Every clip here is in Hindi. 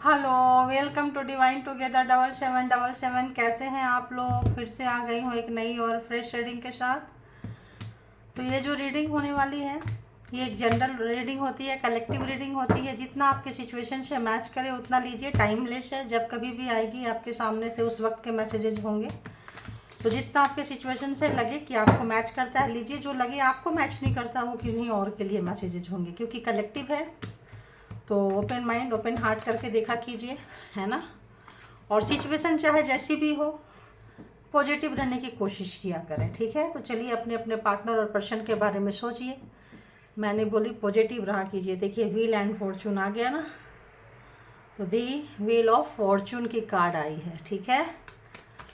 Hello, welcome to divine together 7777। कैसे हैं आप लोग? फिर से आ गई हूँ एक नई और फ्रेश रीडिंग के साथ। तो ये जो रीडिंग होने वाली है, ये एक जनरल रीडिंग होती है, कलेक्टिव रीडिंग होती है। जितना आपके सिचुएशन से मैच करे उतना लीजिए, टाइमलेस है। जब कभी भी आएगी आपके सामने से उस वक्त के मैसेजेस होंगे। तो जितना आपके सिचुएशन से लगे कि आपको मैच करता है लीजिए, जो लगे आपको मैच नहीं करता वो किन्हीं और के लिए मैसेजेस होंगे, क्योंकि कलेक्टिव है। तो ओपन माइंड ओपन हार्ट करके देखा कीजिए, है ना। और सिचुएशन चाहे जैसी भी हो, पॉजिटिव रहने की कोशिश किया करें, ठीक है। तो चलिए अपने अपने पार्टनर और पर्सन के बारे में सोचिए। मैंने बोली पॉजिटिव रहा कीजिए। देखिए व्हील एंड फॉर्चून आ गया ना, तो दी व्हील ऑफ फॉर्चून की कार्ड आई है, ठीक है।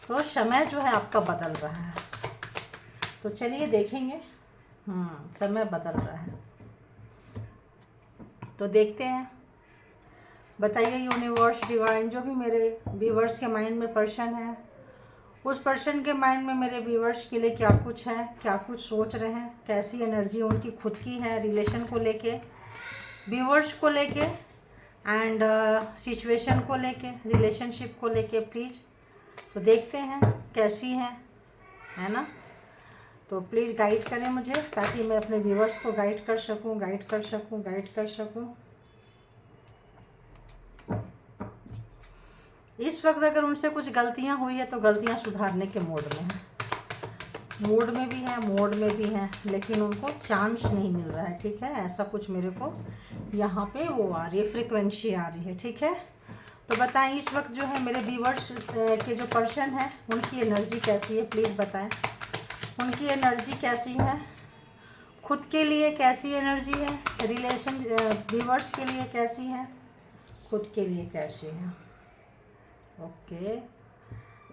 तो समय जो है आपका बदल रहा है, तो चलिए देखेंगे। समय बदल रहा है, तो देखते हैं। बताइए यूनिवर्स, डिवाइन, जो भी मेरे व्यूवर्स के माइंड में पर्सन है, उस पर्सन के माइंड में मेरे व्यूवर्स के लिए क्या कुछ है, क्या कुछ सोच रहे हैं, कैसी एनर्जी उनकी खुद की है रिलेशन को लेके, व्यूवर्स को लेके एंड सिचुएशन को लेके, रिलेशनशिप को लेके। प्लीज़ तो देखते हैं कैसी है ना। तो प्लीज़ गाइड करें मुझे, ताकि मैं अपने व्यूवर्स को गाइड कर सकूं, गाइड कर सकूं, गाइड कर सकूं। इस वक्त अगर उनसे कुछ गलतियां हुई है तो गलतियां सुधारने के मोड में है, मोड में भी है, मोड में भी है, लेकिन उनको चांस नहीं मिल रहा है, ठीक है। ऐसा कुछ मेरे को यहाँ पे वो आ रही है, फ्रिक्वेंसी आ रही है, ठीक है। तो बताएं इस वक्त जो है मेरे व्यूवर्स के जो पर्सन है उनकी एनर्जी कैसी है, प्लीज़ बताएं। उनकी एनर्जी कैसी है, खुद के लिए कैसी एनर्जी है, रिलेशन व्यूवर्स के लिए कैसी है, खुद के लिए कैसी है, ओके,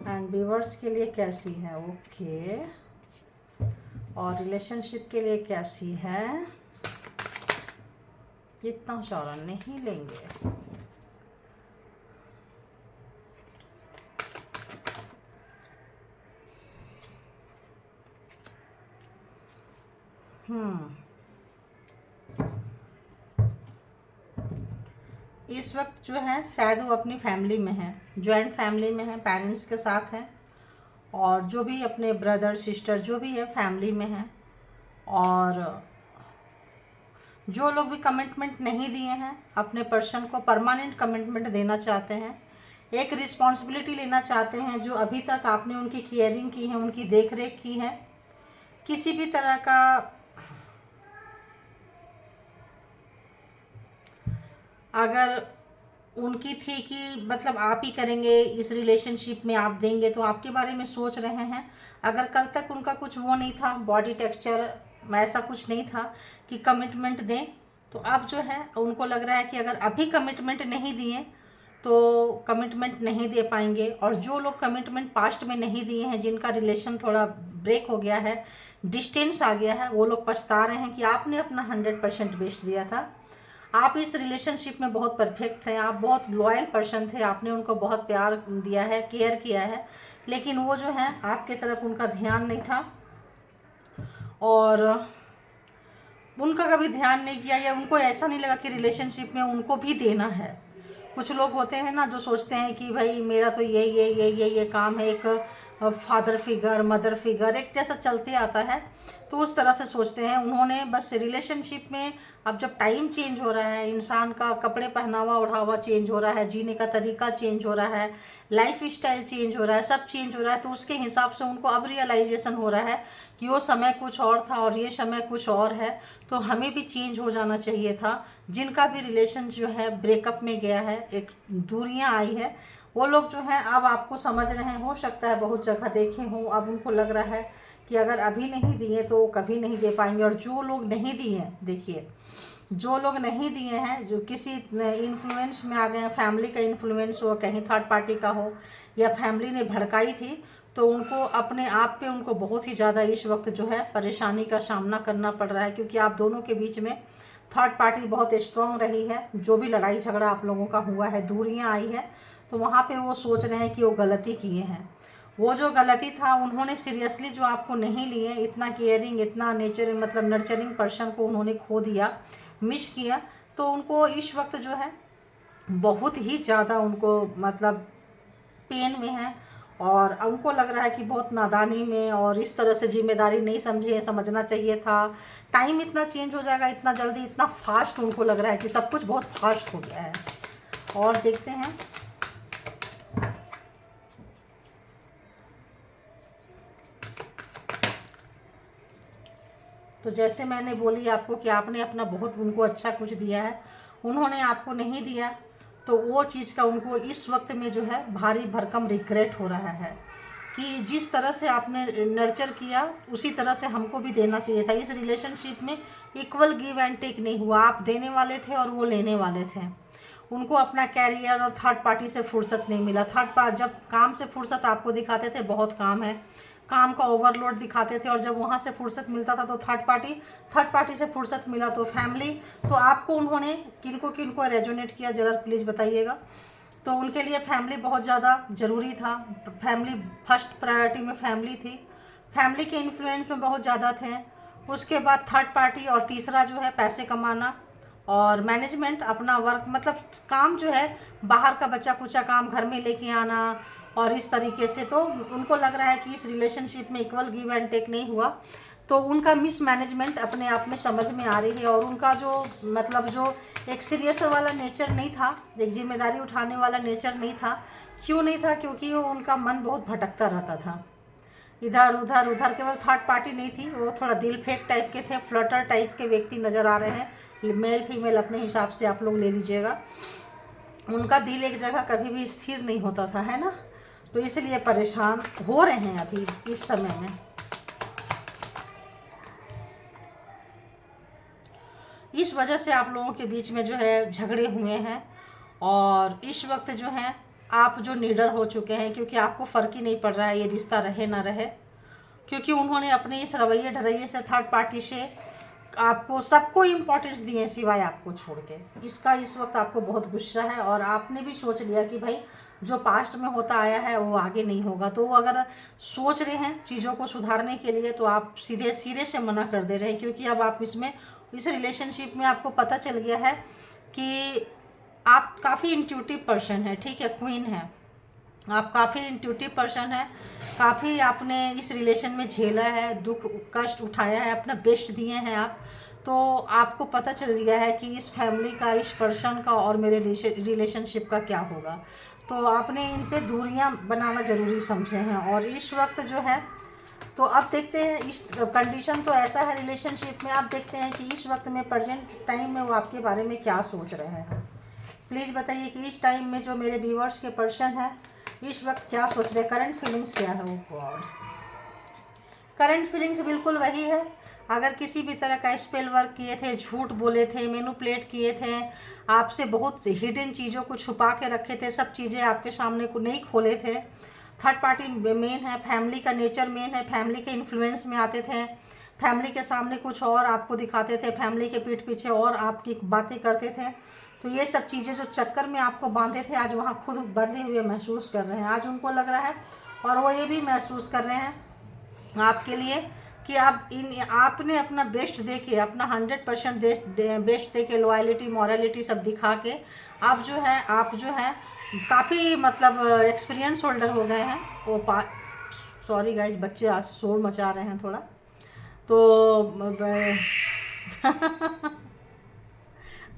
एंड व्यूवर्स के लिए कैसी है, ओके, और रिलेशनशिप के लिए कैसी है। इतना सारा नहीं लेंगे। इस वक्त जो है शायद वो अपनी फैमिली में है, जॉइंट फैमिली में है, पेरेंट्स के साथ है, और जो भी अपने ब्रदर सिस्टर जो भी है फैमिली में है। और जो लोग भी कमिटमेंट नहीं दिए हैं अपने पर्सन को, परमानेंट कमिटमेंट देना चाहते हैं, एक रिस्पॉन्सिबिलिटी लेना चाहते हैं, जो अभी तक आपने उनकी केयरिंग की है, उनकी देख रेख की है, किसी भी तरह का अगर उनकी थी कि मतलब आप ही करेंगे इस रिलेशनशिप में, आप देंगे, तो आपके बारे में सोच रहे हैं। अगर कल तक उनका कुछ वो नहीं था, बॉडी टेक्सचर ऐसा कुछ नहीं था कि कमिटमेंट दें, तो अब जो है उनको लग रहा है कि अगर अभी कमिटमेंट नहीं दिए तो कमिटमेंट नहीं दे पाएंगे। और जो लोग कमिटमेंट पास्ट में नहीं दिए हैं, जिनका रिलेशन थोड़ा ब्रेक हो गया है, डिस्टेंस आ गया है, वो लोग पछता रहे हैं कि आपने अपना 100% बेस्ट दिया था। आप इस रिलेशनशिप में बहुत परफेक्ट थे, आप बहुत लॉयल पर्सन थे, आपने उनको बहुत प्यार दिया है, केयर किया है, लेकिन वो जो है आपके तरफ उनका ध्यान नहीं था, और उनका कभी ध्यान नहीं किया, या उनको ऐसा नहीं लगा कि रिलेशनशिप में उनको भी देना है। कुछ लोग होते हैं ना जो सोचते हैं कि भाई मेरा तो ये काम है, एक फादर फिगर मदर फिगर एक जैसा चलते आता है, तो उस तरह से सोचते हैं। उन्होंने बस रिलेशनशिप में, अब जब टाइम चेंज हो रहा है, इंसान का कपड़े पहनावा ओढ़ावा चेंज हो रहा है, जीने का तरीका चेंज हो रहा है, लाइफ स्टाइल चेंज हो रहा है, सब चेंज हो रहा है, तो उसके हिसाब से उनको अब रियलाइजेशन हो रहा है कि वो समय कुछ और था और ये समय कुछ और है, तो हमें भी चेंज हो जाना चाहिए था। जिनका भी रिलेशन जो है ब्रेकअप में गया है, एक दूरियां आई है, वो लोग जो है अब आपको समझ रहे हैं। हो सकता है बहुत जगह देखे हों, अब उनको लग रहा है कि अगर अभी नहीं दिए तो कभी नहीं दे पाएंगे। और जो लोग नहीं दिए, देखिए जो लोग नहीं दिए हैं, जो किसी इन्फ्लुएंस में आ गए हैं, फैमिली का इन्फ्लुएंस हो, कहीं थर्ड पार्टी का हो, या फैमिली ने भड़काई थी, तो उनको अपने आप पे उनको बहुत ही ज़्यादा इस वक्त जो है परेशानी का सामना करना पड़ रहा है, क्योंकि आप दोनों के बीच में थर्ड पार्टी बहुत स्ट्रांग रही है। जो भी लड़ाई झगड़ा आप लोगों का हुआ है, दूरियां आई है, तो वहाँ पे वो सोच रहे हैं कि वो गलती किए हैं। वो जो गलती था, उन्होंने सीरियसली जो आपको नहीं लिए, इतना केयरिंग, इतना नेचर मतलब नर्चरिंग पर्सन को उन्होंने खो दिया, मिस किया, तो उनको इस वक्त जो है बहुत ही ज़्यादा उनको मतलब पेन में है, और उनको लग रहा है कि बहुत नादानी में और इस तरह से जिम्मेदारी नहीं समझी है, समझना चाहिए था। टाइम इतना चेंज हो जाएगा इतना जल्दी, इतना फास्ट उनको लग रहा है कि सब कुछ बहुत फास्ट हो गया है। और देखते हैं तो जैसे मैंने बोली आपको कि आपने अपना बहुत उनको अच्छा कुछ दिया है, उन्होंने आपको नहीं दिया, तो वो चीज़ का उनको इस वक्त में जो है भारी भरकम रिग्रेट हो रहा है कि जिस तरह से आपने नर्चर किया उसी तरह से हमको भी देना चाहिए था। इस रिलेशनशिप में इक्वल गिव एंड टेक नहीं हुआ, आप देने वाले थे और वो लेने वाले थे। उनको अपना कैरियर और थर्ड पार्टी से फुर्सत नहीं मिला। थर्ड पार्टी जब काम से फुर्सत आपको दिखाते थे बहुत काम है, काम का ओवरलोड दिखाते थे, और जब वहाँ से फुर्सत मिलता था तो थर्ड पार्टी से फुर्सत मिला तो फैमिली। तो आपको उन्होंने किनको किनको रेजोनेट किया ज़रा प्लीज़ बताइएगा। तो उनके लिए फैमिली बहुत ज़्यादा ज़रूरी था, फैमिली फर्स्ट प्रायोरिटी में फैमिली थी, फैमिली के इन्फ्लुएंस में बहुत ज़्यादा थे। उसके बाद थर्ड पार्टी, और तीसरा जो है पैसे कमाना और मैनेजमेंट, अपना वर्क, मतलब काम जो है बाहर का बचा कुचा काम घर में लेके आना और इस तरीके से। तो उनको लग रहा है कि इस रिलेशनशिप में इक्वल गिव एंड टेक नहीं हुआ, तो उनका मिस मैनेजमेंट अपने आप में समझ में आ रही है। और उनका जो मतलब जो एक सीरियस वाला नेचर नहीं था, एक जिम्मेदारी उठाने वाला नेचर नहीं था। क्यों नहीं था? क्योंकि वो उनका मन बहुत भटकता रहता था इधर उधर उधर। केवल थर्ड पार्टी नहीं थी, वो थोड़ा दिल फेंक टाइप के थे, फ्लटर टाइप के व्यक्ति नज़र आ रहे हैं। मेल फीमेल अपने हिसाब से आप लोग ले लीजिएगा। उनका दिल एक जगह कभी भी स्थिर नहीं होता था, है ना। तो इसलिए परेशान हो रहे हैं अभी इस समय में। इस वजह से आप लोगों के बीच में जो है झगड़े हुए हैं, और इस वक्त जो है आप जो निडर हो चुके हैं, क्योंकि आपको फ़र्क ही नहीं पड़ रहा है ये रिश्ता रहे ना रहे, क्योंकि उन्होंने अपने इस रवैये ढरैये से थर्ड पार्टी से आपको सबको इम्पोर्टेंस दिए सिवाय आपको छोड़ के। इसका इस वक्त आपको बहुत गुस्सा है, और आपने भी सोच लिया कि भाई जो पास्ट में होता आया है वो आगे नहीं होगा। तो वो अगर सोच रहे हैं चीज़ों को सुधारने के लिए, तो आप सीधे सिरे से मना कर दे रहे हैं, क्योंकि अब आप इसमें इस रिलेशनशिप में आपको पता चल गया है कि आप काफ़ी इंट्यूटिव पर्सन है, ठीक है, क्वीन है, आप काफ़ी इंट्यूटिव पर्सन है, काफ़ी आपने इस रिलेशन में झेला है, दुख कष्ट उठाया है, अपना बेस्ट दिए हैं आप। तो आपको पता चल गया है कि इस फैमिली का, इस पर्सन का और मेरे रिलेशनशिप का क्या होगा। तो आपने इनसे दूरियां बनाना ज़रूरी समझे हैं। और इस वक्त जो है, तो अब देखते हैं इस कंडीशन तो ऐसा है रिलेशनशिप में, आप देखते हैं कि इस वक्त में प्रेजेंट टाइम में वो आपके बारे में क्या सोच रहे हैं। प्लीज़ बताइए कि इस टाइम में जो मेरे व्यूअर्स के पर्सन हैं इस वक्त क्या सोच रहे हैं, करंट फीलिंग्स क्या है। वो गॉड, करंट फीलिंग्स बिल्कुल वही है। अगर किसी भी तरह का स्पेल वर्क किए थे, झूठ बोले थे, मैनिपुलेट किए थे, आपसे बहुत हिडन चीज़ों को छुपा के रखे थे, सब चीज़ें आपके सामने को नहीं खोले थे। थर्ड पार्टी मेन है, फैमिली का नेचर मेन है, फैमिली के इन्फ्लुएंस में आते थे, फैमिली के सामने कुछ और आपको दिखाते थे, फैमिली के पीठ पीछे और आपकी बातें करते थे। तो ये सब चीज़ें जो चक्कर में आपको बांधे थे, आज वहाँ खुद बंधे हुए महसूस कर रहे हैं। आज उनको लग रहा है, और वो ये भी महसूस कर रहे हैं आपके लिए कि आप आपने अपना बेस्ट दे के, अपना 100% बेस्ट दे के, लॉयलिटी मॉरलिटी सब दिखा के आप जो है काफ़ी मतलब एक्सपीरियंस होल्डर हो गए हैं। वो सॉरी गाइज, बच्चे आज शोर मचा रहे हैं थोड़ा, तो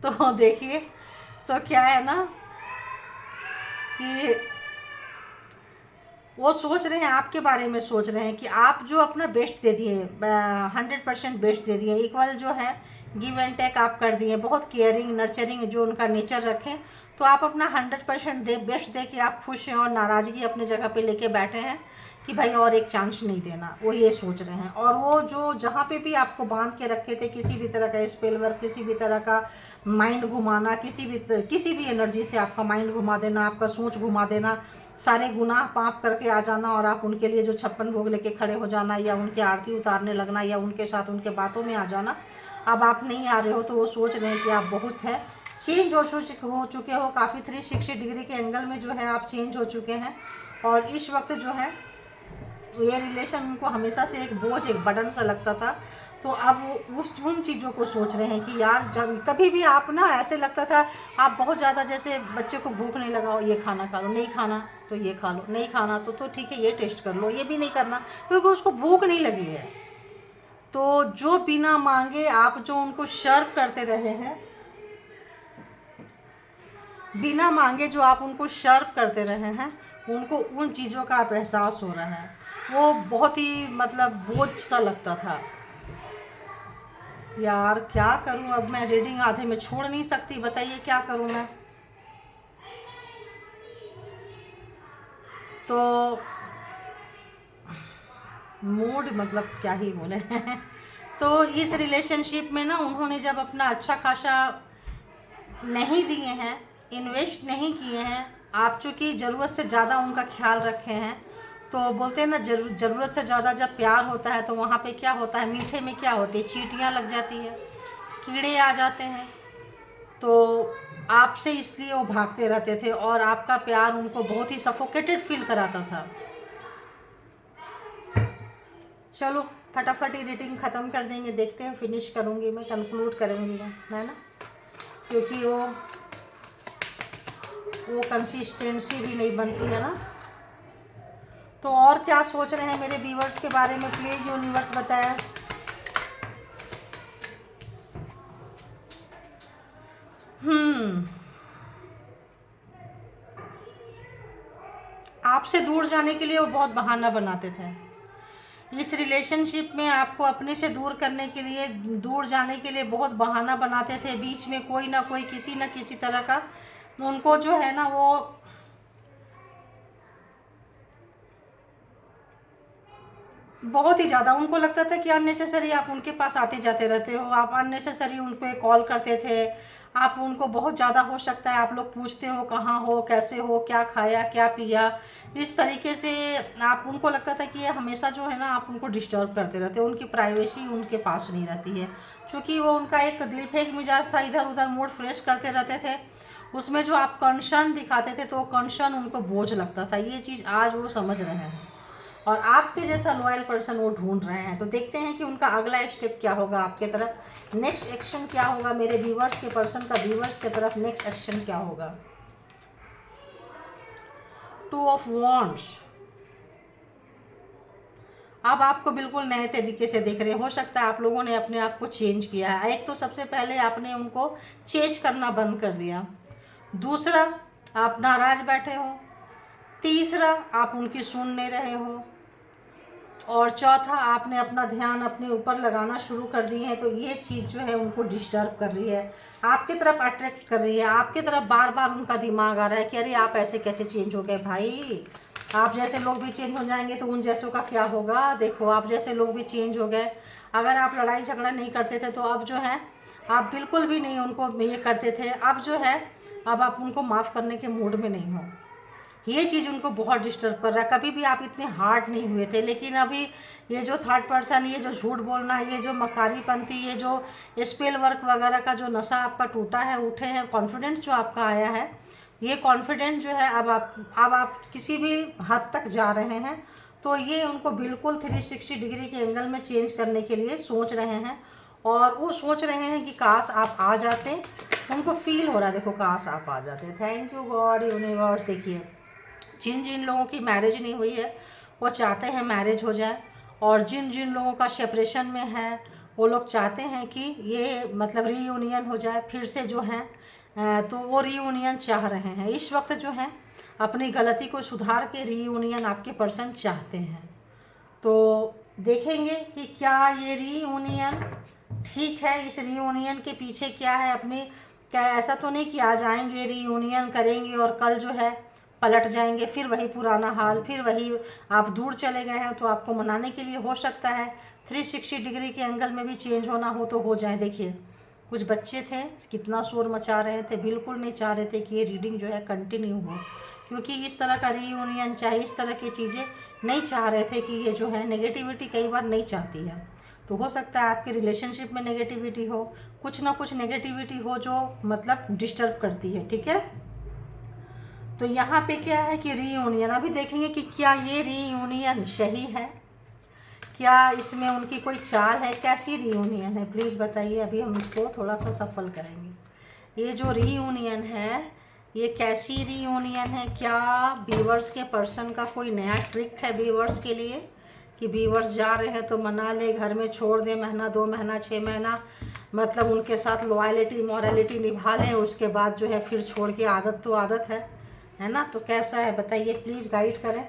तो देखिए, तो क्या है ना कि वो सोच रहे हैं आपके बारे में, सोच रहे हैं कि आप जो अपना बेस्ट दे दिए, 100% बेस्ट दे दिए, इक्वल जो है गिव एंड टेक आप कर दिए, बहुत केयरिंग नर्चरिंग जो उनका नेचर रखें, तो आप अपना 100% बेस्ट दे के आप खुश हैं, और नाराज़गी अपने जगह पे लेके बैठे हैं कि भाई और एक चांस नहीं देना, वो ये सोच रहे हैं। और वो जो जहाँ पे भी आपको बांध के रखे थे, किसी भी तरह का स्पेल वर्क, किसी भी तरह का माइंड घुमाना, किसी भी एनर्जी से आपका माइंड घुमा देना, आपका सोच घुमा देना, सारे गुनाह पाप करके आ जाना, और आप उनके लिए जो 56 भोग लेके खड़े हो जाना, या उनके आरती उतारने लगना, या उनके साथ उनके बातों में आ जाना। अब आप नहीं आ रहे हो, तो वो सोच रहे हैं कि आप बहुत है चेंज हो चुके हो, काफ़ी 360 डिग्री के एंगल में जो है आप चेंज हो चुके हैं। और इस वक्त जो है ये रिलेशन उनको हमेशा से एक बोझ, एक बर्डन सा लगता था। तो अब वो उस उन चीज़ों को सोच रहे हैं कि यार जब कभी भी आप ना ऐसे लगता था आप बहुत ज़्यादा, जैसे बच्चे को भूख नहीं लगा हो, ये खाना खा लो, नहीं खाना तो ये खा लो, नहीं खाना तो ठीक है ये टेस्ट कर लो, ये भी नहीं करना क्योंकि उसको भूख नहीं लगी है। तो जो बिना मांगे आप जो उनको सर्व करते रहे हैं, बिना मांगे जो आप उनको सर्व करते रहे हैं, उनको उन चीज़ों का आप एहसास हो रहा है। वो बहुत ही मतलब बोझ सा लगता था। यार क्या करूं, अब मैं रीडिंग आधे में छोड़ नहीं सकती, बताइए क्या करूं मैं। तो मूड मतलब क्या ही बोले तो इस रिलेशनशिप में ना उन्होंने जब अपना अच्छा खासा नहीं दिए हैं, इन्वेस्ट नहीं किए हैं, आप चूँकि ज़रूरत से ज़्यादा उनका ख्याल रखे हैं, तो बोलते हैं ना ज़रूरत से ज़्यादा जब प्यार होता है तो वहाँ पे क्या होता है, मीठे में क्या होती है, चींटियाँ लग जाती है, कीड़े आ जाते हैं। तो आपसे इसलिए वो भागते रहते थे और आपका प्यार उनको बहुत ही सफोकेटेड फील कराता था। चलो फटाफट ही रीडिंग ख़त्म कर देंगे, देखते हैं, फिनिश करूँगी मैं, कंक्लूड करूँगी मैं, है ना, क्योंकि वो कंसिस्टेंसी भी नहीं बनती है ना। तो और क्या सोच रहे हैं मेरे व्यूवर्स के बारे में, प्लीज़ यूनिवर्स बताएं। आपसे दूर जाने के लिए वो बहुत बहाना बनाते थे। इस रिलेशनशिप में आपको अपने से दूर करने के लिए, दूर जाने के लिए बहुत बहाना बनाते थे। बीच में कोई ना कोई किसी न किसी तरह का उनको जो है ना, वो बहुत ही ज़्यादा उनको लगता था कि अननेसेसरी आप उनके पास आते जाते रहते हो, आप अननेसेसरी उन पे कॉल करते थे, आप उनको बहुत ज़्यादा, हो सकता है आप लोग पूछते हो कहाँ हो, कैसे हो, क्या खाया, क्या पिया, इस तरीके से आप, उनको लगता था कि ये हमेशा जो है ना आप उनको डिस्टर्ब करते रहते हो, उनकी प्राइवेसी उनके पास नहीं रहती है। क्योंकि वो उनका एक दिल फेंक मिजाज था, इधर उधर मूड फ्रेश करते रहते थे, उसमें जो आप कंसर्न दिखाते थे तो वो कंसर्न उनको बोझ लगता था। ये चीज़ आज वो समझ रहे हैं और आपके जैसा लॉयल पर्सन वो ढूंढ रहे हैं। तो देखते हैं कि उनका अगला स्टेप क्या होगा आपके तरफ, नेक्स्ट एक्शन क्या होगा, मेरे व्यूवर्स के पर्सन का व्यूवर्स के तरफ नेक्स्ट एक्शन क्या होगा। 2 ऑफ वॉन्ड्स, अब आपको बिल्कुल नए तरीके से देख रहे हैं। हो सकता है आप लोगों ने अपने आप को चेंज किया है। एक तो सबसे पहले आपने उनको चेंज करना बंद कर दिया, दूसरा आप नाराज बैठे हो, तीसरा आप उनकी सुन नहीं रहे हो, और चौथा आपने अपना ध्यान अपने ऊपर लगाना शुरू कर दिए हैं। तो ये चीज़ जो है उनको डिस्टर्ब कर रही है, आपकी तरफ अट्रैक्ट कर रही है, आपकी तरफ बार बार उनका दिमाग आ रहा है कि अरे आप ऐसे कैसे चेंज हो गए भाई, आप जैसे लोग भी चेंज हो जाएंगे तो उन जैसों का क्या होगा, देखो आप जैसे लोग भी चेंज हो गए। अगर आप लड़ाई झगड़ा नहीं करते थे तो अब जो है आप बिल्कुल भी नहीं उनको ये करते थे, अब जो है अब आप उनको माफ़ करने के मूड में नहीं हो। ये चीज़ उनको बहुत डिस्टर्ब कर रहा है। कभी भी आप इतने हार्ड नहीं हुए थे, लेकिन अभी ये जो थर्ड पर्सन, ये जो झूठ बोलना, ये जो मकारीपंथी, ये जो स्पेल वर्क वगैरह का जो नशा आपका टूटा है, उठे हैं, कॉन्फिडेंस जो आपका आया है, ये कॉन्फिडेंस जो है अब आप किसी भी हद तक जा रहे हैं। तो ये उनको बिल्कुल 360 डिग्री के एंगल में चेंज करने के लिए सोच रहे हैं और वो सोच रहे हैं कि काश आप आ जाते, उनको फील हो रहा है, देखो काश आप आ जाते। Thank you God universe. देखिए जिन जिन लोगों की मैरिज नहीं हुई है वो चाहते हैं मैरिज हो जाए, और जिन जिन लोगों का सेपरेशन में है वो लोग चाहते हैं कि ये मतलब रीयूनियन हो जाए फिर से जो है। तो वो रीयूनियन चाह रहे हैं इस वक्त जो है, अपनी गलती को सुधार के रीयूनियन आपके पर्सन चाहते हैं। तो देखेंगे कि क्या ये रीयूनियन ठीक है, इस रीयूनियन के पीछे क्या है, अपनी क्या ऐसा तो नहीं कि आ जाएंगे रीयूनियन करेंगे और कल जो है पलट जाएंगे, फिर वही पुराना हाल, फिर वही आप दूर चले गए हैं। तो आपको मनाने के लिए हो सकता है 360 डिग्री के एंगल में भी चेंज होना हो तो हो जाए। देखिए कुछ बच्चे थे कितना शोर मचा रहे थे, बिल्कुल नहीं चाह रहे थे कि ये रीडिंग जो है कंटिन्यू हो, क्योंकि इस तरह का रीयूनियन चाहे इस तरह की चीज़ें नहीं चाह रहे थे कि ये जो है नेगेटिविटी कई बार नहीं चाहती है। तो हो सकता है आपके रिलेशनशिप में नेगेटिविटी हो, कुछ ना कुछ नेगेटिविटी हो जो मतलब डिस्टर्ब करती है, ठीक है। तो यहाँ पे क्या है कि रीयूनियन, अभी देखेंगे कि क्या ये रीयूनियन सही है, क्या इसमें उनकी कोई चाल है? कैसी रीयूनियन है प्लीज़ बताइए। अभी हम इसको थोड़ा सा सफल करेंगे। ये जो रीयूनियन है ये कैसी रीयूनियन है? क्या व्यूअर्स के पर्सन का कोई नया ट्रिक है व्यूअर्स के लिए कि व्यूअर्स जा रहे हैं तो मना ले, घर में छोड़ दे, महीना 2 महीना 6 महीना, मतलब उनके साथ लॉयलिटी मॉरलिटी निभा लें, उसके बाद जो है फिर छोड़ के, आदत तो आदत है ना? तो कैसा है बताइए प्लीज़ गाइड करें।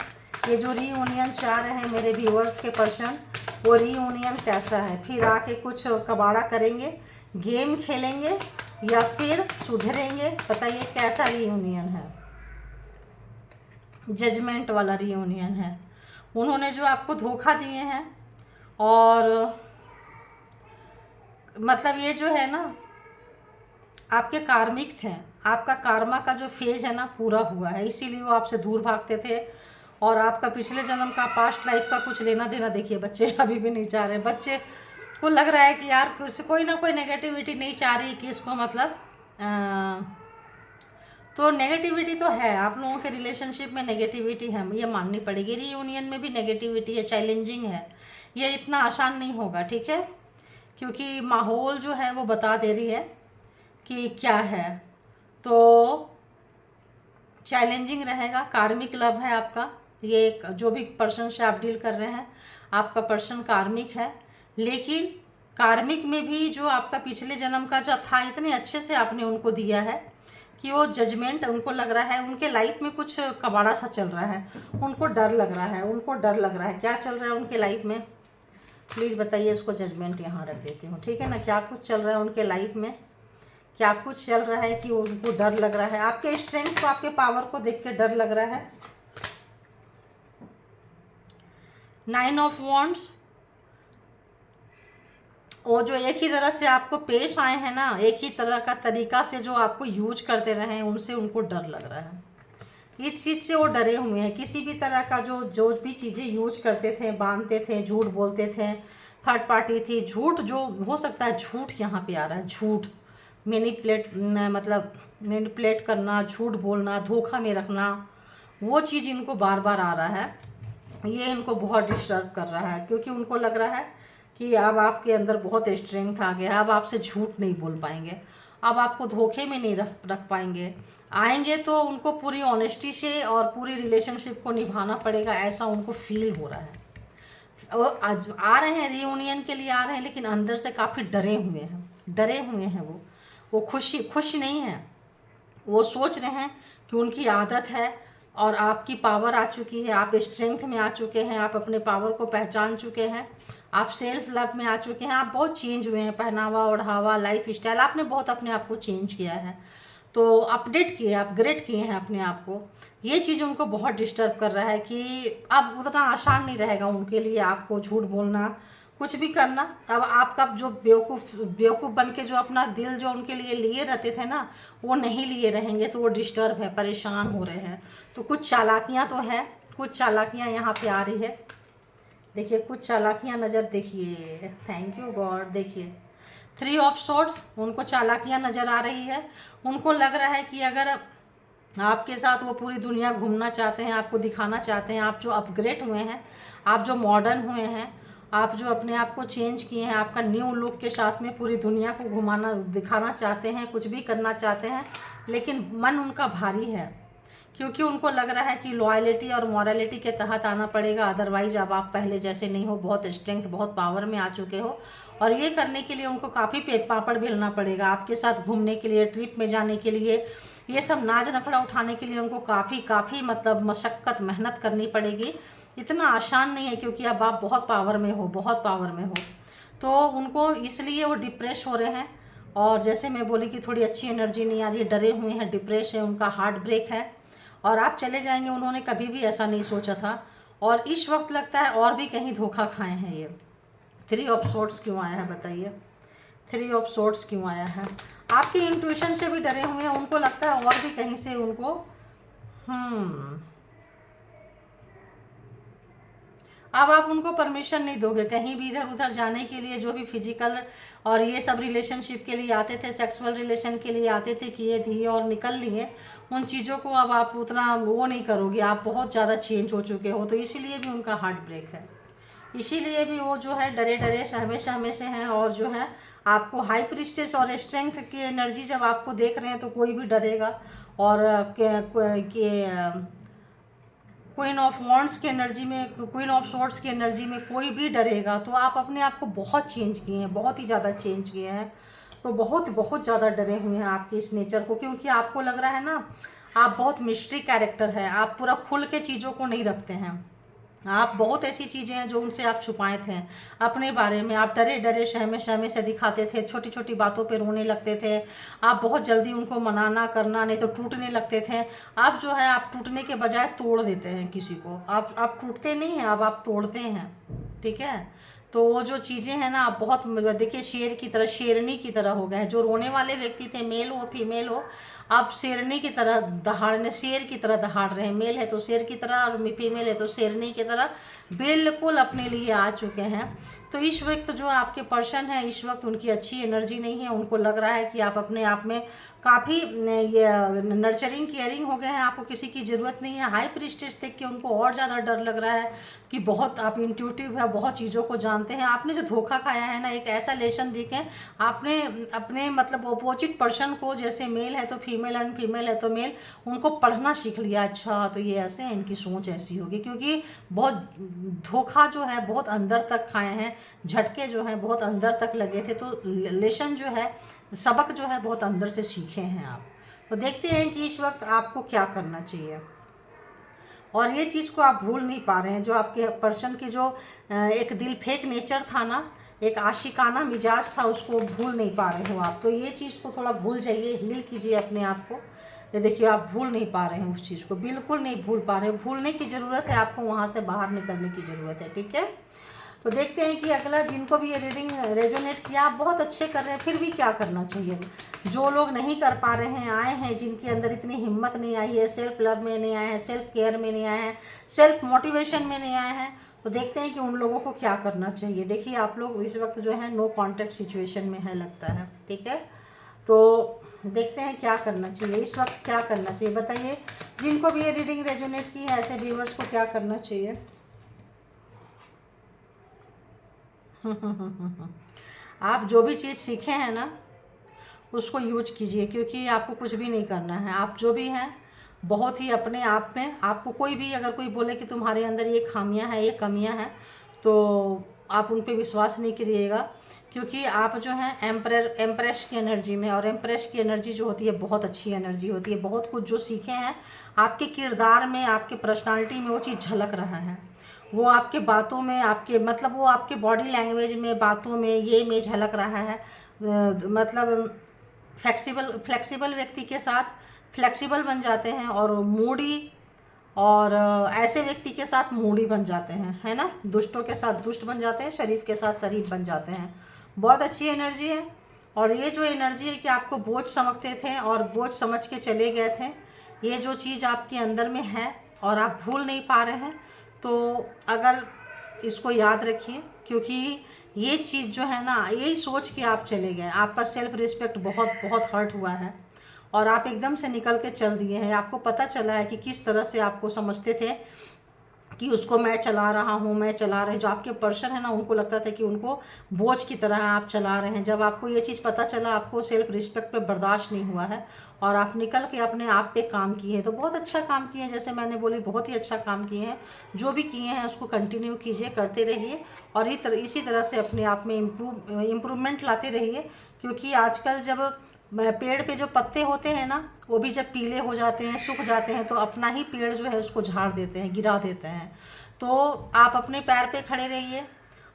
ये जो रीयूनियन चाह रहे हैं मेरे व्यूअर्स के पर्सन, वो रीयूनियन कैसा है? फिर आके कुछ कबाड़ा करेंगे, गेम खेलेंगे या फिर सुधरेंगे? बताइए कैसा रीयूनियन है? जजमेंट वाला रीयूनियन है। उन्होंने जो आपको धोखा दिए हैं और मतलब ये जो है ना आपके कार्मिक थे, आपका कार्मा का जो फेज है ना पूरा हुआ है, इसीलिए वो आपसे दूर भागते थे। और आपका पिछले जन्म का पास्ट लाइफ का कुछ लेना देना, देखिए बच्चे अभी भी नहीं चाह रहे, बच्चे को लग रहा है कि यार कुछ कोई ना कोई नेगेटिविटी नहीं चाह रही कि इसको मतलब तो नेगेटिविटी तो है, आप लोगों के रिलेशनशिप में नेगेटिविटी है, ये माननी पड़ेगी। रीयूनियन में भी नेगेटिविटी है, चैलेंजिंग है, ये इतना आसान नहीं होगा, ठीक है? क्योंकि माहौल जो है वो बता दे रही है कि क्या है, तो चैलेंजिंग रहेगा। कार्मिक लव है आपका, ये जो भी पर्सन से आप डील कर रहे हैं आपका पर्सन कार्मिक है, लेकिन कार्मिक में भी जो आपका पिछले जन्म का जो था इतने अच्छे से आपने उनको दिया है कि वो जजमेंट उनको लग रहा है उनके लाइफ में कुछ कबाड़ा सा चल रहा है, उनको डर लग रहा है, उनको डर लग रहा है। क्या चल रहा है उनके लाइफ में प्लीज़ बताइए, उसको जजमेंट यहाँ रख देती हूँ, ठीक है ना? क्या कुछ चल रहा है उनके लाइफ में, क्या कुछ चल रहा है कि उनको डर लग रहा है, आपके स्ट्रेंथ को, आपके पावर को देख के डर लग रहा है। 9 ऑफ वॉन्ड्स, वो जो एक ही तरह से आपको पेश आए हैं ना, एक ही तरह का तरीका से जो आपको यूज करते रहे हैं, उनसे उनको डर लग रहा है, इस चीज़ से वो डरे हुए हैं। किसी भी तरह का जो भी चीज़ें यूज करते थे, बांधते थे, झूठ बोलते थे, थर्ड पार्टी थी, झूठ जो हो सकता है, झूठ यहाँ पे आ रहा है, झूठ मैनिपुलेट करना, झूठ बोलना, धोखा में रखना, वो चीज़ इनको बार बार आ रहा है। ये इनको बहुत डिस्टर्ब कर रहा है क्योंकि उनको लग रहा है कि अब आपके अंदर बहुत स्ट्रेंथ आ गया, अब आपसे झूठ नहीं बोल पाएंगे, अब आपको धोखे में नहीं रख पाएंगे। आएंगे तो उनको पूरी ऑनेस्टी से और पूरी रिलेशनशिप को निभाना पड़ेगा, ऐसा उनको फील हो रहा है। वो आ रहे हैं रीयूनियन के लिए, आ रहे हैं, लेकिन अंदर से काफ़ी डरे हुए हैं, डरे हुए हैं वो खुश नहीं है। वो सोच रहे हैं कि उनकी आदत है और आपकी पावर आ चुकी है, आप स्ट्रेंथ में आ चुके हैं, आप अपने पावर को पहचान चुके हैं, आप सेल्फ लव में आ चुके हैं, आप बहुत चेंज हुए हैं, पहनावा ओढ़ावा लाइफ स्टाइल आपने बहुत अपने आप को चेंज किया है, तो अपडेट किए, अपग्रेड किए हैं अपने आप को। ये चीज़ उनको बहुत डिस्टर्ब कर रहा है कि अब उतना आसान नहीं रहेगा उनके लिए आपको झूठ बोलना, कुछ भी करना। अब आपका जो बेवकूफ़ बन के जो अपना दिल जो उनके लिए लिए रहते थे ना, वो नहीं लिए रहेंगे, तो वो डिस्टर्ब है, परेशान हो रहे हैं। तो कुछ चालाकियाँ तो है, कुछ चालाकियाँ यहाँ पे आ रही है, देखिए कुछ चालाकियाँ नज़र, देखिए थैंक यू गॉड, देखिए 3 ऑफ सोर्ड्स, उनको चालाकियाँ नज़र आ रही है। उनको लग रहा है कि अगर आपके साथ वो पूरी दुनिया घूमना चाहते हैं, आपको दिखाना चाहते हैं, आप जो अपग्रेड हुए हैं, आप जो मॉडर्न हुए हैं, आप जो अपने आप को चेंज किए हैं, आपका न्यू लुक के साथ में पूरी दुनिया को घुमाना दिखाना चाहते हैं, कुछ भी करना चाहते हैं, लेकिन मन उनका भारी है क्योंकि उनको लग रहा है कि लॉयलिटी और मॉरलिटी के तहत आना पड़ेगा, अदरवाइज अब आप पहले जैसे नहीं हो, बहुत स्ट्रेंथ, बहुत पावर में आ चुके हो। और ये करने के लिए उनको काफ़ी पापड़ बेलना पड़ेगा, आपके साथ घूमने के लिए, ट्रिप में जाने के लिए, ये सब नाज नखड़ा उठाने के लिए उनको काफ़ी मतलब मशक्क़त मेहनत करनी पड़ेगी। इतना आसान नहीं है क्योंकि अब आप बहुत पावर में हो, बहुत पावर में हो, तो उनको इसलिए वो डिप्रेस हो रहे हैं। और जैसे मैं बोली कि थोड़ी अच्छी एनर्जी नहीं आ रही है, डरे हुए हैं, डिप्रेस है, उनका हार्ट ब्रेक है और आप चले जाएंगे, उन्होंने कभी भी ऐसा नहीं सोचा था। और इस वक्त लगता है और भी कहीं धोखा खाए हैं ये। 3 ऑफ सोर्ड्स क्यों आया है बताइए, 3 ऑफ सोर्ड्स क्यों आया है? आपके इंट्यूशन से भी डरे हुए हैं, उनको लगता है और भी कहीं से उनको अब आप उनको परमिशन नहीं दोगे कहीं भी इधर उधर जाने के लिए, जो भी फिजिकल और ये सब रिलेशनशिप के लिए आते थे, सेक्सुअल रिलेशन के लिए आते थे, किए दिए और निकल लिए, उन चीज़ों को अब आप उतना वो नहीं करोगे, आप बहुत ज़्यादा चेंज हो चुके हो, तो इसीलिए भी उनका हार्ट ब्रेक है। इसीलिए भी वो जो है डरे डरे सहमे सहमे से हैं। और जो है आपको हाई प्रीस्टेस और स्ट्रेंथ की एनर्जी जब आपको देख रहे हैं तो कोई भी डरेगा। और क्वीन ऑफ वॉन्ड्स की एनर्जी में, क्वीन ऑफ स्वॉर्ड्स की एनर्जी में कोई भी डरेगा। तो आप अपने आप को बहुत चेंज किए हैं, बहुत ही ज़्यादा चेंज किए हैं। तो बहुत बहुत ज़्यादा डरे हुए हैं आपके इस नेचर को, क्योंकि आपको लग रहा है ना आप बहुत मिस्ट्री कैरेक्टर है। आप पूरा खुल के चीज़ों को नहीं रखते हैं। आप बहुत ऐसी चीज़ें हैं जो उनसे आप छुपाए थे अपने बारे में। आप डरे डरे सहमे सहमे से दिखाते थे, छोटी छोटी बातों पे रोने लगते थे। आप बहुत जल्दी उनको मनाना करना, नहीं तो टूटने लगते थे। आप जो है आप टूटने के बजाय तोड़ देते हैं किसी को। आप टूटते नहीं हैं, अब आप तोड़ते हैं। ठीक है, तो वो जो चीज़ें हैं ना, आप बहुत देखिए शेर की तरह, शेरनी की तरह हो गए हैं। जो रोने वाले व्यक्ति थे, मेल हो फीमेल हो, आप शेरनी की तरह दहाड़ने, शेर की तरह दहाड़ रहे हैं। मेल है तो शेर की तरह और फीमेल है तो शेरनी की तरह बिल्कुल अपने लिए आ चुके हैं। तो इस वक्त जो आपके पर्सन है, इस वक्त उनकी अच्छी एनर्जी नहीं है। उनको लग रहा है कि आप अपने आप में काफ़ी ये नर्चरिंग केयरिंग हो गए हैं, आपको किसी की ज़रूरत नहीं है। हाई प्रीस्टेस देख के उनको और ज़्यादा डर लग रहा है कि बहुत आप इंट्यूटिव है, बहुत चीज़ों को जानते हैं। आपने जो धोखा खाया है ना, एक ऐसा लेसन देखें आपने अपने मतलब अपोजिट पर्सन को, जैसे मेल है तो फीमेल एंड फीमेल है तो मेल, उनको पढ़ना सीख लिया। अच्छा तो ये ऐसे हैं, इनकी सोच ऐसी होगी, क्योंकि बहुत धोखा जो है बहुत अंदर तक खाए हैं, झटके जो है बहुत अंदर तक लगे थे। तो लेसन जो है, सबक जो है बहुत अंदर से सीखे हैं आप। तो देखते हैं कि इस वक्त आपको क्या करना चाहिए। और ये चीज़ को आप भूल नहीं पा रहे हैं, जो आपके पर्सन की जो एक दिल फेंक नेचर था ना, एक आशिकाना मिजाज था, उसको भूल नहीं पा रहे हो आप। तो ये चीज़ को थोड़ा भूल जाइए, हील कीजिए अपने आप को। ये देखिए आप भूल नहीं पा रहे हैं उस चीज़ को, बिल्कुल नहीं भूल पा रहे हैं। भूलने की ज़रूरत है आपको, वहाँ से बाहर निकलने की ज़रूरत है। ठीक है, तो देखते हैं कि अगला, जिनको भी ये रीडिंग रेजोनेट किया, आप बहुत अच्छे कर रहे हैं, फिर भी क्या करना चाहिए। जो लोग नहीं कर पा रहे हैं, आए हैं जिनके अंदर इतनी हिम्मत नहीं आई है, सेल्फ लव में नहीं आए हैं, सेल्फ केयर में नहीं आए हैं, सेल्फ मोटिवेशन में नहीं आए हैं, तो देखते हैं कि उन लोगों को क्या करना चाहिए। देखिए आप लोग इस वक्त जो है नो कॉन्टैक्ट सिचुएशन में है लगता है। ठीक है, तो देखते हैं क्या करना चाहिए इस वक्त, क्या करना चाहिए बताइए। जिनको भी ये रीडिंग रेजोनेट की है, ऐसे व्यूअर्स को क्या करना चाहिए। आप जो भी चीज़ सीखे हैं ना, उसको यूज कीजिए, क्योंकि आपको कुछ भी नहीं करना है। आप जो भी हैं बहुत ही अपने आप में, आपको कोई भी अगर कोई बोले कि तुम्हारे अंदर ये खामियां हैं, ये कमियां हैं, तो आप उन पे विश्वास नहीं करिएगा। क्योंकि आप जो हैं एम्प्रेस की एनर्जी में, और एम्प्रेस की एनर्जी जो होती है बहुत अच्छी एनर्जी होती है। बहुत कुछ जो सीखे हैं आपके किरदार में, आपके पर्सनालिटी में वो चीज़ झलक रहा है। वो आपके बातों में, आपके मतलब वो आपके बॉडी लैंग्वेज में, बातों में, ये में झलक रहा है। मतलब फ्लेक्सिबल व्यक्ति के साथ फ्लेक्सिबल बन जाते हैं, और मूडी, और ऐसे व्यक्ति के साथ मूडी बन जाते हैं, है ना। दुष्टों के साथ दुष्ट बन जाते हैं, शरीफ के साथ शरीफ बन जाते हैं। बहुत अच्छी एनर्जी है। और ये जो एनर्जी है कि आपको बोझ समझते थे और बोझ समझ के चले गए थे, ये जो चीज़ आपके अंदर में है और आप भूल नहीं पा रहे हैं, तो अगर इसको याद रखिए, क्योंकि ये चीज़ जो है ना, यही सोच के आप चले गए, आपका सेल्फ रिस्पेक्ट बहुत बहुत हर्ट हुआ है, और आप एकदम से निकल के चल दिए हैं। आपको पता चला है कि किस तरह से आपको समझते थे कि उसको मैं चला रहा हूँ, मैं चला रहे। जो आपके पर्सन है ना, उनको लगता था कि उनको बोझ की तरह आप चला रहे हैं। जब आपको ये चीज़ पता चला, आपको सेल्फ रिस्पेक्ट पे बर्दाश्त नहीं हुआ है, और आप निकल के अपने आप पे काम किए हैं। तो बहुत अच्छा काम किए हैं, जैसे मैंने बोली बहुत ही अच्छा काम किए हैं। जो भी किए हैं उसको कंटिन्यू कीजिए, करते रहिए, और इसी तरह से अपने आप में इम्प्रूवमेंट लाते रहिए। क्योंकि आजकल जब पेड़ पे जो पत्ते होते हैं ना, वो भी जब पीले हो जाते हैं, सूख जाते हैं, तो अपना ही पेड़ जो है उसको झाड़ देते हैं, गिरा देते हैं। तो आप अपने पैर पे खड़े रहिए,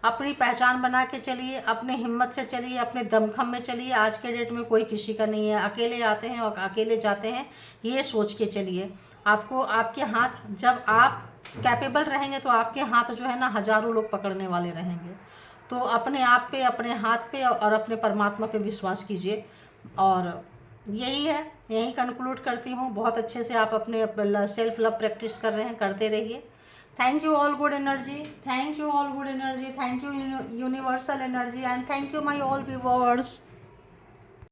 अपनी पहचान बना के चलिए, अपने हिम्मत से चलिए, अपने दमखम में चलिए। आज के डेट में कोई किसी का नहीं है, अकेले आते हैं और अकेले जाते हैं, ये सोच के चलिए। आपको आपके हाथ, जब आप कैपेबल रहेंगे तो आपके हाथ जो है ना हज़ारों लोग पकड़ने वाले रहेंगे। तो अपने आप पे, अपने हाथ पे और अपने परमात्मा पे विश्वास कीजिए। और यही है, यही कंक्लूड करती हूँ। बहुत अच्छे से आप अपने सेल्फ लव प्रैक्टिस कर रहे हैं, करते रहिए। Thank you all good energy, thank you all good energy, thank you universal energy, and thank you my all viewers.